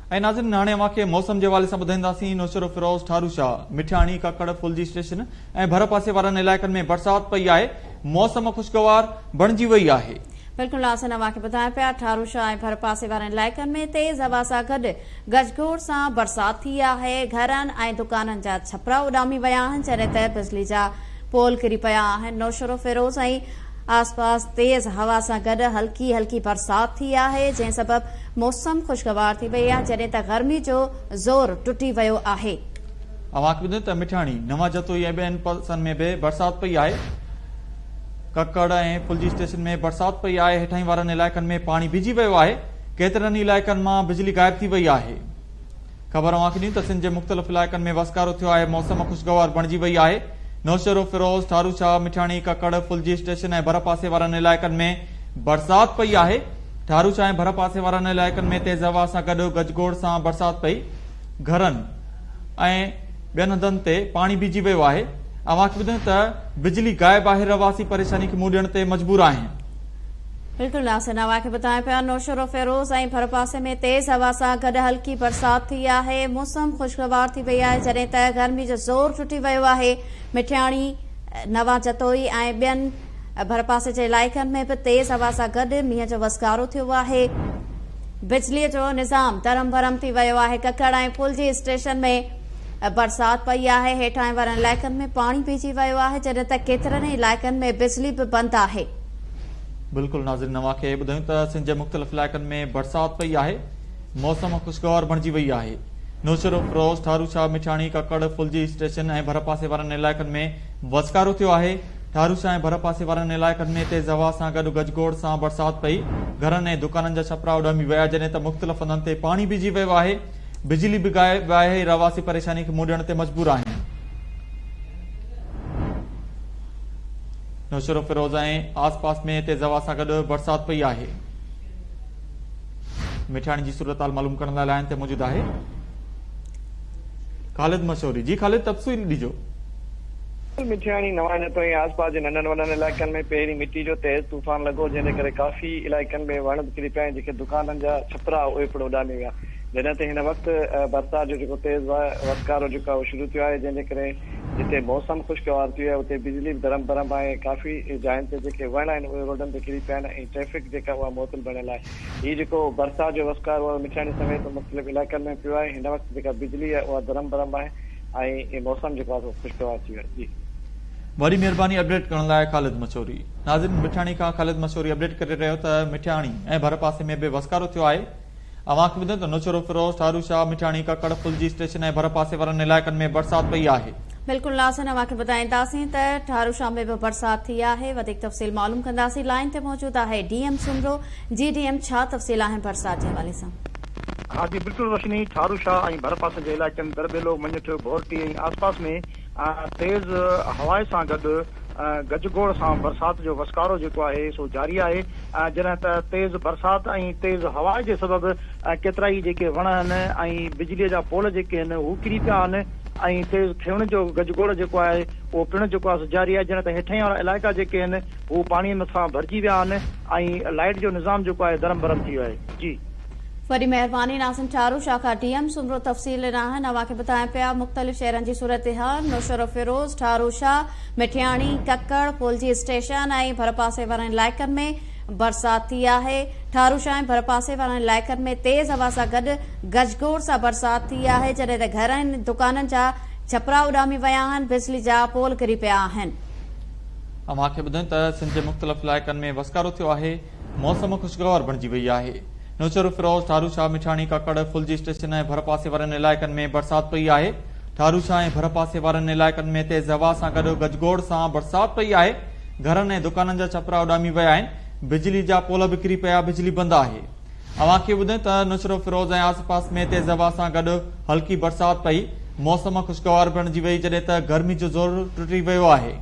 नाज़रीन हाणे अवांखे मौसम के हवाले से ॿुधाईंदासीं। नौशरो फिरोज, ठारूशाह, मिठियाणी, ककड़, फुलजी स्टेशन ऐं भर पासे वारनि इलाइक़नि में बरसात पई आहे। मौसम खुशगवार बणिजी वई आहे। बिल्कुल आसन अवांखे ॿुधाए पिया ठारूशाह ऐं भर पासे वारनि इलाइक़नि में तेज़ हवा सां गॾु गजगोड़ सां बरसात थी आहे। घरनि ऐं दुकाननि जा छपरा उॾामी विया आहिनि, जॾहिं त बिजली जा पोल किरी पिया आहिनि। नौशरो फिरोज ऐं आसपास तेज़ हवा सां गॾु हल्की हल्की बरसात थी आहे, जंहिं सबबि मौसम खुशगवार थी वई आहे, जॾहिं त गर्मी जो ज़ोर टुटी वियो आहे। अवांखे ॿुधायो त मिठियाणी, नवां जतोई ऐं ॿियनि पासनि में बि बरसात पई आहे। ककड़ ऐं फुलजी स्टेशन में बरसात पई आहे। हेठाहीं वारनि इलाइक़नि में पाणी भिजी वियो आहे। केतिरनि इलाइक़नि मां बिजली गायब थी वई आहे। ख़बर अवांखे ॾियूं त सिंध जे मुख़्तलिफ़ इलाइक़नि में वसकारो थियो आहे। मौसम खुशगवार बणिजी वई आहे। नौशरो फिरोज, ठारूशाह, मिठियाणी, ककड़, फुलजी स्टेशन ऐं भर पासे वारनि इलाइक़नि में बरसात पई आहे। ठारूशाह ऐं भर पासे वारनि इलाइक़नि में तेज़ हवा सां गॾु गजगोड़ सां बरसात पई। घरनि ऐं ॿियनि हंधनि ते पाणी भिजी वियो आहे। अवांखे ॿुधायूं त बिजली गायब आहे। रवासी परेशानी खे मुंहुं ॾियण ते मजबूर आहिनि। बिल्कुल नासिर, अवांखे ॿुधाए पिया नौशरो फिरोज ऐं भर पासे में तेज़ हवा सां गॾु हल्की बरसात थी आहे। मौसम खुशगवार थी वई आहे, जॾहिं त गर्मी जो ज़ोर टुटी वियो आहे। मिठियाणी, नवां जतोई ऐं ॿियनि भर पासे जे इलाइक़नि में बि तेज़ हवा सां गॾु मींहं जो वसकारो थियो आहे। बिजलीअ जो निज़ाम दरम भरम थी वियो आहे। ककड़ ऐं फुलजी स्टेशन में बरसात पई आहे। हेठां वारनि इलाइक़नि में पाणी भिजी वियो आहे, जॾहिं त केतिरनि इलाइक़नि में बिजली बि बंदि आहे। बिल्कुल नाज़रीन, अवांखे ॿुधायूं त सिंध जे मुख़्तलिफ़ इलाइक़नि में बरसात पई आहे। मौसम खुशगवार बणिजी वई आहे। नौशरो फिरोज, ठारूशाह, मिठियाणी, ककड़, फुलजी स्टेशन ऐं भर पासे वारनि इलाइक़नि में वसकारो थियो आहे। ठारूशाह ऐं भर पासे वारनि इलाइक़नि में तेज़ हवा सां गॾु गजगोड़ सां बरसात पई। घरनि ऐं दुकाननि जा छपरा उॾामी विया, जॾहिं त मुख़्तलिफ़ हंधनि ते पाणी भिजी वियो आहे। बिजली बि गायब आहे। रवासी परेशानी खे मुंहुं ॾियण ते मजबूर आहिनि। नौशरो फिरोज ऐं आसपास में तेज़ हवा सां गॾु बरसात पई आहे। मिठियाणी जी सूरत हाल मालूम करण लाइ लाइन ते मौजूद आहे ख़ालिद मशहूरी। जी ख़ालिद, तफ़सील ॾिजो। मिठियाणी, नवां जतोई आसपास जे नंढनि वॾनि इलाइक़नि में पहिरीं मिटी जो तेज़ तूफ़ान लॻो, जंहिंजे करे काफ़ी इलाइक़नि में वण किरी पिया, जेके दुकाननि जा छपरा उहे पिणु उॾामी विया। जॾहिं त हिन वक़्तु बरसात जो जेको तेज़ वसकारो जेको आहे शुरू थियो आहे, जंहिंजे करे जिते मौसम खुशगवार थियो आहे उते बिजली धरम भरम आहे। काफ़ी जायुनि ते जेके वण आहिनि उहे रोडनि ते किरी पिया आहिनि ऐं ट्रैफ़िक जेका उहा मुअतल बणियल आहे। हीउ जेको बरसात जो वसकारो आहे मिठियाणी समेत मुख़्तलिफ़ इलाइक़नि में पियो आहे। हिन वक़्तु जेका बिजली आहे उहा धरम भरम आहे ऐं मौसम जेको आहे खुशगवार थी वियो आहे। जी, वरी महिरबानी अपडेट करण लाइ ख़ालिद मशहूरी। नाज़रीन, मिठियाणी खां ख़ालिद मशहूरी अपडेट करे रहियो त मिठियाणी ऐं भर पासे में बि वसकारो थियो आहे। अवांखे ॿुधायो त नौशरो फिरोज, ठारूशाह, मिठियाणी, ककड़, फुलजी स्टेशन ऐं भर पासे वारनि इलाइक़नि में बरसात पई आहे। बिल्कुल नासिर, अवांखे ॿुधाईंदासीं त ठारूशाह में बि बरसात थी आहे। वधीक तफ़सील मालूम कंदासीं। लाइन ते मौजूद आहे डीएम सुमरो। जी डीएम, छा तफ़सील आहिनि बरसात जे हवाले सां? हाँ जी, बिल्कुल रोशनी। ठारूशाह ऐं भर पासे जे इलाइक़नि दरबेलो, मंझठि, भोरटी ऐं आसपास में तेज़ हवा सां गॾु गजगोड़ सां बरसात जो वसकारो जेको आहे सो जारी आहे। जॾहिं त तेज़ बरसात ऐं तेज़ हवा जे सबबि केतिरा ई जेके वण आहिनि ऐं बिजलीअ जा पोल जेके आहिनि हू किरी पिया आहिनि ऐं तेज़ थियण जो गजगोड़ जेको आहे उहो पिणु जेको आहे जारी आहे। जॾहिं त हेठां वारा इलाइक़ा जेके आहिनि हू पाणीअ मथां भरिजी विया आहिनि ऐं लाइट जो निज़ाम जेको आहे धरम भरम थी वियो आहे। जी, वरी महिरबानी नासिर। ठारूशाह खां डीएम सुमरो तफ़सील आहिनि। अवांखे ॿुधाए पिया मुख़्तलिफ़ शहरनि जी सूरत हाल। नौशरो फिरोज, ठारूशाह, मिठियाणी, ककड़, फुलजी स्टेशन ऐं भर पासे वारनि इलाइक़नि में बरसात थी आहे। ठारूशाह ऐं भर पासे वारनि इलाइक़नि में तेज़ हवा सां गॾु गजगोड़ सां बरसात थी आहे, जॾहिं त घरनि दुकाननि जा छपरा उॾामी विया आहिनि। बिजली जा पोल किरी पिया आहिनि। अवांखे ॿुधायूं त सिंध जे मुख़्तलिफ़ इलाइक़नि में वसकारो थियो आहे। मौसम खुशगवार बणिजी वई आहे। नौशरो फिरोज, ठारूशाह, मिठियाणी, ककड़, फुलजी स्टेशन ऐं भर पासे वारनि इलाइक़नि में बरसात पई आहे। ठारूशाह ऐं भर पासे वारनि इलाइक़नि में तेज़ हवा सां गॾु गजगोड़ सां बरसात पई आहे। घरनि ऐं दुकाननि जा छपरा उॾामी विया आहिनि। बिजली जा पोल बि किरी पिया, बिजली बंदि आहे। अवांखे ॿुधायूं त नौशरो फिरोज ऐं आसपास में तेज़ हवा सां गॾु हल्की बरसात पई। मौसम खुशगवार बणिजी वई, जॾहिं त गर्मी जो ज़ोर टुटी वियो आहे।